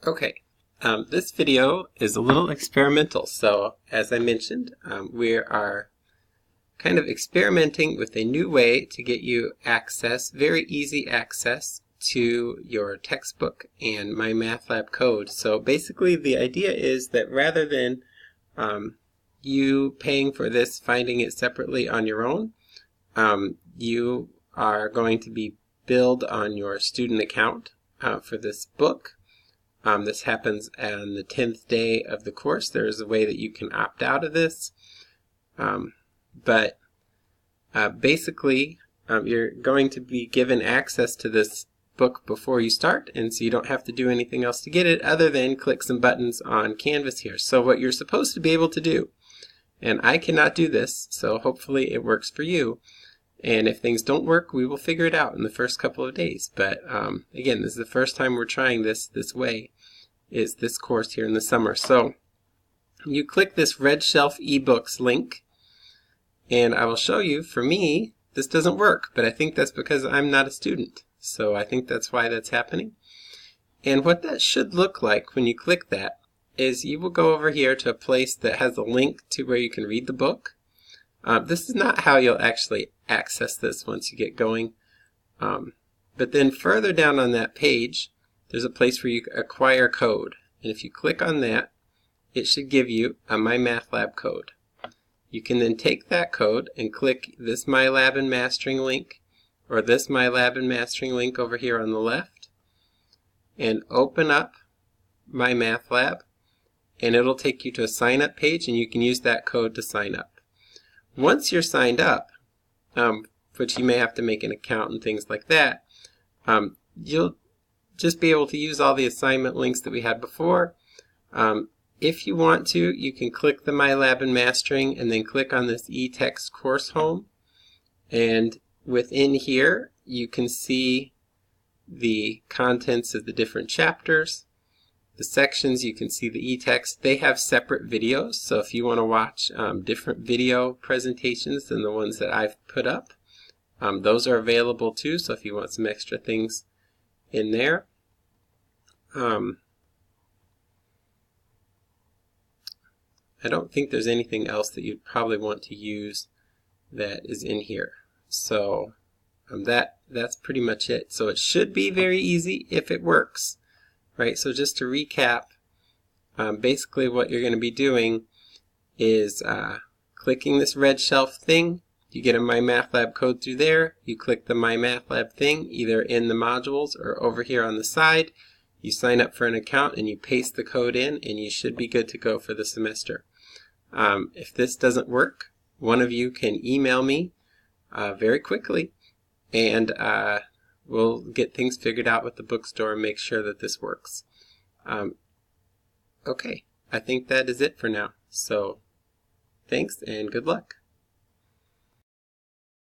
Okay, this video is a little experimental. So as I mentioned, we are kind of experimenting with a new way to get you access, very easy access to your textbook and MyMathLab code. So basically the idea is that rather than you paying for this, finding it separately on your own, you are going to be billed on your student account for this book. This happens on the 10th day of the course. There is a way that you can opt out of this. Basically, you're going to be given access to this book before you start, and so you don't have to do anything else to get it other than click some buttons on Canvas here. So what you're supposed to be able to do, and I cannot do this, so hopefully it works for you. And if things don't work, we will figure it out in the first couple of days. But again, this is the first time we're trying this way, is this course here in the summer. So you click this Red Shelf eBooks link, and I will show you, for me, this doesn't work, but I think that's because I'm not a student. So I think that's why that's happening. And what that should look like when you click that is you will go over here to a place that has a link to where you can read the book. This is not how you'll actually access this once you get going. But then further down on that page, there's a place where you acquire code. And if you click on that, it should give you a MyMathLab code. You can then take that code and click this MyLab and Mastering link, or this MyLab and Mastering link over here on the left, and open up MyMathLab, and it'll take you to a sign up page, and you can use that code to sign up. Once you're signed up, which you may have to make an account and things like that, you'll just be able to use all the assignment links that we had before. If you want to, you can click the MyLab and Mastering and then click on this eText course home. And within here, you can see the contents of the different chapters. The sections, you can see the eText. They have separate videos, so if you want to watch different video presentations than the ones that I've put up, those are available too, so if you want some extra things in there. I don't think there's anything else that you'd probably want to use that is in here. So that's pretty much it. So it should be very easy if it works. Right, so just to recap, basically what you're going to be doing is clicking this red shelf thing. You get a MyMathLab code through there. You click the MyMathLab thing either in the modules or over here on the side. You sign up for an account and you paste the code in, and you should be good to go for the semester. If this doesn't work, one of you can email me very quickly, and we'll get things figured out with the bookstore and make sure that this works. Okay, I think that is it for now. So thanks and good luck.